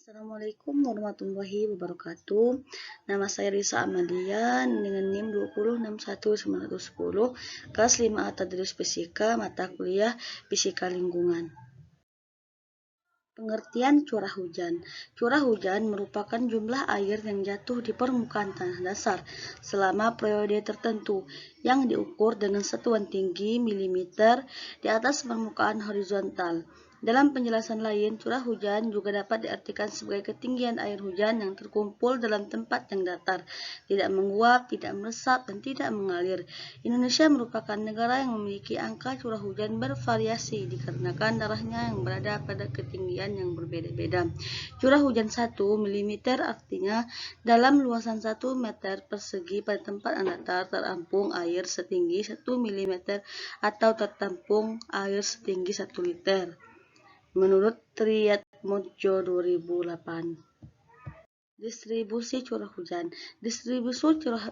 Assalamualaikum warahmatullahi wabarakatuh. Nama saya Risa Amadia dengan NIM 2061910, kelas 5A Tadrius Fisika, mata kuliah Fisika Lingkungan. Pengertian curah hujan. Curah hujan merupakan jumlah air yang jatuh di permukaan tanah dasar selama periode tertentu yang diukur dengan satuan tinggi milimeter di atas permukaan horizontal. Dalam penjelasan lain, curah hujan juga dapat diartikan sebagai ketinggian air hujan yang terkumpul dalam tempat yang datar, tidak menguap, tidak meresap, dan tidak mengalir. Indonesia merupakan negara yang memiliki angka curah hujan bervariasi dikarenakan daerahnya yang berada pada ketinggian yang berbeda-beda. Curah hujan 1 mm artinya dalam luasan 1 meter persegi pada tempat yang datar terampung air setinggi 1 mm atau tertampung air setinggi 1 liter. Menurut Triatmodjo 2008. Distribusi curah hujan.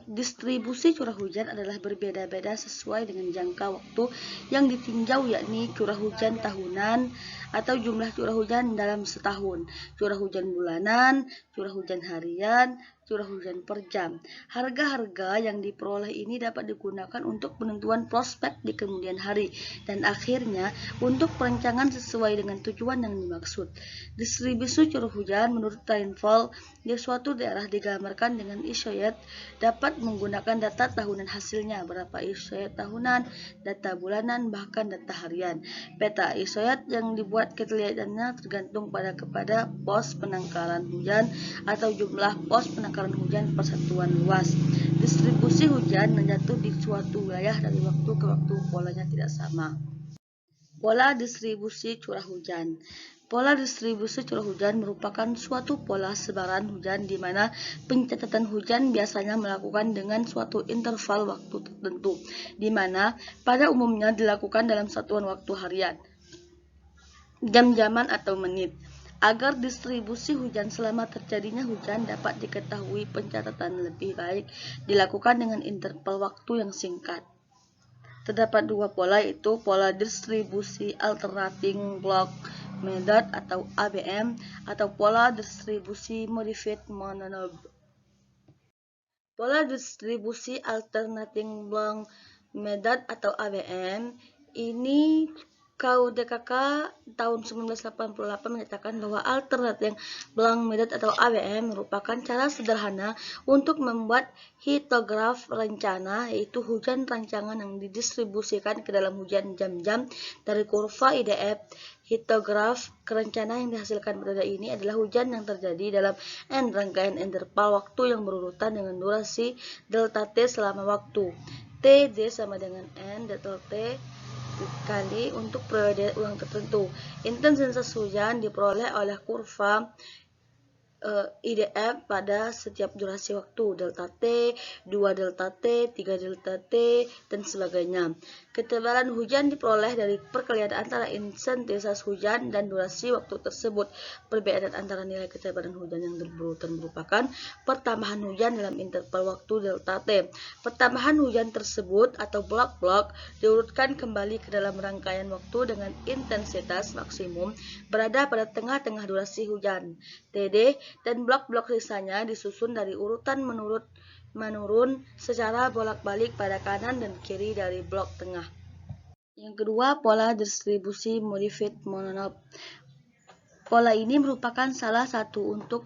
Distribusi curah hujan adalah berbeda-beda sesuai dengan jangka waktu yang ditinjau, yakni curah hujan tahunan atau jumlah curah hujan dalam setahun, curah hujan bulanan, curah hujan harian, curah hujan per jam. Harga-harga yang diperoleh ini dapat digunakan untuk penentuan prospek di kemudian hari dan akhirnya untuk perencanaan sesuai dengan tujuan yang dimaksud. Distribusi curah hujan menurut rainfall di suatu daerah digambarkan dengan isoyot, dapat menggunakan data tahunan hasilnya, berapa isoyot tahunan, data bulanan, bahkan data harian. Peta isoyot yang dibuat kelihatannya tergantung kepada pos penangkaran hujan atau jumlah pos penangkaran hujan per satuan luas. Distribusi hujan yang jatuh di suatu wilayah dari waktu ke waktu polanya tidak sama. Pola distribusi curah hujan. Pola distribusi curah hujan merupakan suatu pola sebaran hujan di mana pencatatan hujan biasanya melakukan dengan suatu interval waktu tertentu, di mana pada umumnya dilakukan dalam satuan waktu harian, jam-jaman atau menit. Agar distribusi hujan selama terjadinya hujan dapat diketahui, pencatatan lebih baik dilakukan dengan interval waktu yang singkat. Terdapat dua pola, yaitu pola distribusi alternating block method atau ABM atau pola distribusi modified mononomial. Pola distribusi alternating block method atau ABM ini KUDKK tahun 1988 menyatakan bahwa alternating block method atau ABM merupakan cara sederhana untuk membuat hitograf rencana, yaitu hujan rancangan yang didistribusikan ke dalam hujan jam-jam dari kurva IDF. Hitograf rencana yang dihasilkan pada ini adalah hujan yang terjadi dalam n rangkaian interval waktu yang berurutan dengan durasi delta T selama waktu. TD sama dengan n delta T kali untuk periode ulang tertentu. Intensitas hujan diperoleh oleh kurva IDF pada setiap durasi waktu, delta T, 2 delta T, 3 delta T, dan sebagainya. Ketebalan hujan diperoleh dari perkalian antara intensitas hujan dan durasi waktu tersebut. Perbedaan antara nilai ketebalan hujan yang berurutan merupakan pertambahan hujan dalam interval waktu delta T. Pertambahan hujan tersebut atau blok-blok diurutkan kembali ke dalam rangkaian waktu dengan intensitas maksimum berada pada tengah-tengah durasi hujan, TD, dan blok-blok sisanya disusun dari urutan menurun secara bolak-balik pada kanan dan kiri dari blok tengah. Yang kedua, pola distribusi modified mononomial. Pola ini merupakan salah satu bentuk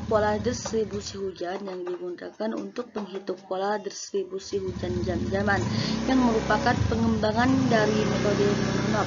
pola distribusi hujan yang digunakan untuk menghitung pola distribusi hujan jam-jaman yang merupakan pengembangan dari metode mononomial.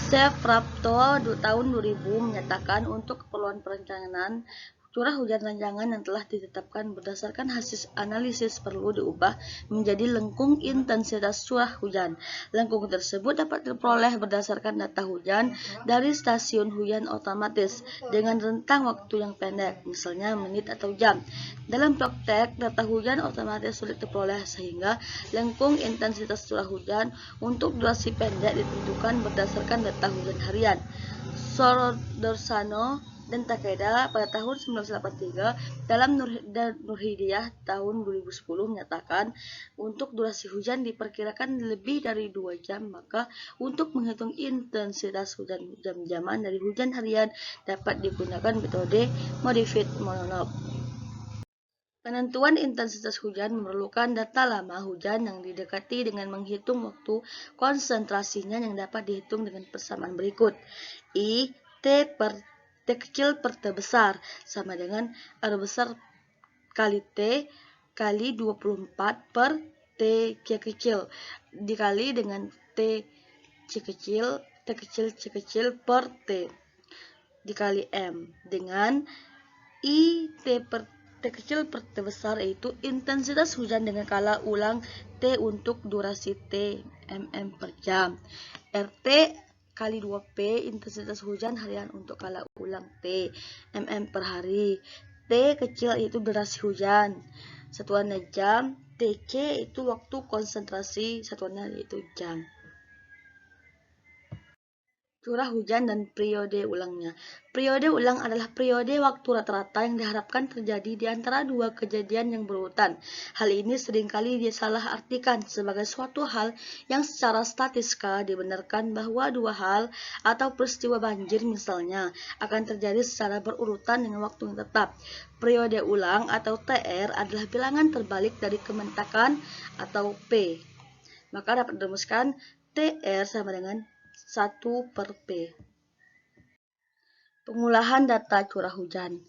Shevrato tahun 2000 menyatakan untuk keperluan perencanaan, curah hujan rancangan yang telah ditetapkan berdasarkan hasil analisis perlu diubah menjadi lengkung intensitas curah hujan. Lengkung tersebut dapat diperoleh berdasarkan data hujan dari stasiun hujan otomatis dengan rentang waktu yang pendek, misalnya menit atau jam. Dalam praktek, data hujan otomatis sulit diperoleh sehingga lengkung intensitas curah hujan untuk durasi pendek ditentukan berdasarkan data hujan harian. Sorodorsano dan Takeda pada tahun 1983 dalam Nurhidayah tahun 2010 menyatakan untuk durasi hujan diperkirakan lebih dari 2 jam, maka untuk menghitung intensitas hujan jam-jaman dari hujan harian dapat digunakan metode modified mononomial. Penentuan intensitas hujan memerlukan data lama hujan yang didekati dengan menghitung waktu konsentrasinya yang dapat dihitung dengan persamaan berikut. I T per T kecil per T besar sama dengan R besar kali T kali 24 per T kecil dikali dengan T kecil C kecil per T dikali M dengan I T per T kecil per T besar, yaitu intensitas hujan dengan skala ulang T untuk durasi T mm per jam. RT kali 2P intensitas hujan harian untuk skala ulang T mm per hari. T kecil itu durasi hujan, satuannya jam. TC itu waktu konsentrasi, satuannya yaitu jam. Curah hujan dan periode ulangnya. Periode ulang adalah periode waktu rata-rata yang diharapkan terjadi di antara dua kejadian yang berurutan. Hal ini seringkali disalahartikan sebagai suatu hal yang secara statistika dibenarkan bahwa dua hal atau peristiwa banjir misalnya akan terjadi secara berurutan dengan waktu yang tetap. Periode ulang atau TR adalah bilangan terbalik dari kementakan atau P. Maka dapat dirumuskan TR sama dengan 1 per P. Pengolahan data curah hujan.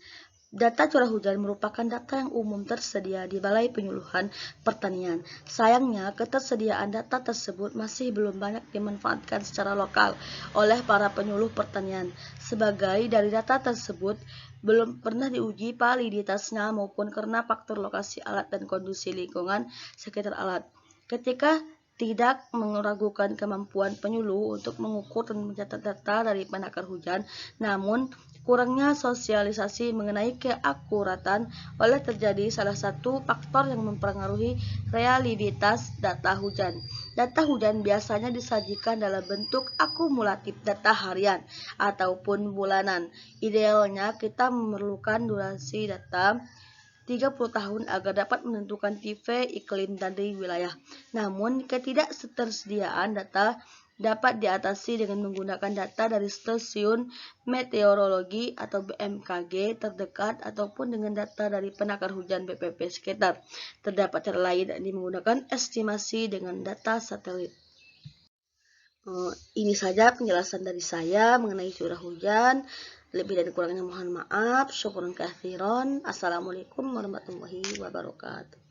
Data curah hujan merupakan data yang umum tersedia di Balai Penyuluhan Pertanian. Sayangnya, ketersediaan data tersebut masih belum banyak dimanfaatkan secara lokal oleh para penyuluh pertanian. Sebagai dari data tersebut belum pernah diuji validitasnya maupun karena faktor lokasi alat dan kondisi lingkungan sekitar alat. Ketika tidak meragukan kemampuan penyuluh untuk mengukur dan mencatat data dari penakar hujan, namun kurangnya sosialisasi mengenai keakuratan oleh terjadi salah satu faktor yang mempengaruhi reliabilitas data hujan. Data hujan biasanya disajikan dalam bentuk akumulatif data harian ataupun bulanan. Idealnya kita memerlukan durasi data 30 tahun agar dapat menentukan tipe iklim dari wilayah. Namun, ketidaktersediaan data dapat diatasi dengan menggunakan data dari stasiun meteorologi atau BMKG terdekat ataupun dengan data dari penakar hujan BPP sekitar. Terdapat cara lain yakni menggunakan estimasi dengan data satelit. Ini saja penjelasan dari saya mengenai curah hujan. Lebih dan kurangnya mohon maaf. Syukuran katsiran. Assalamualaikum warahmatullahi wabarakatuh.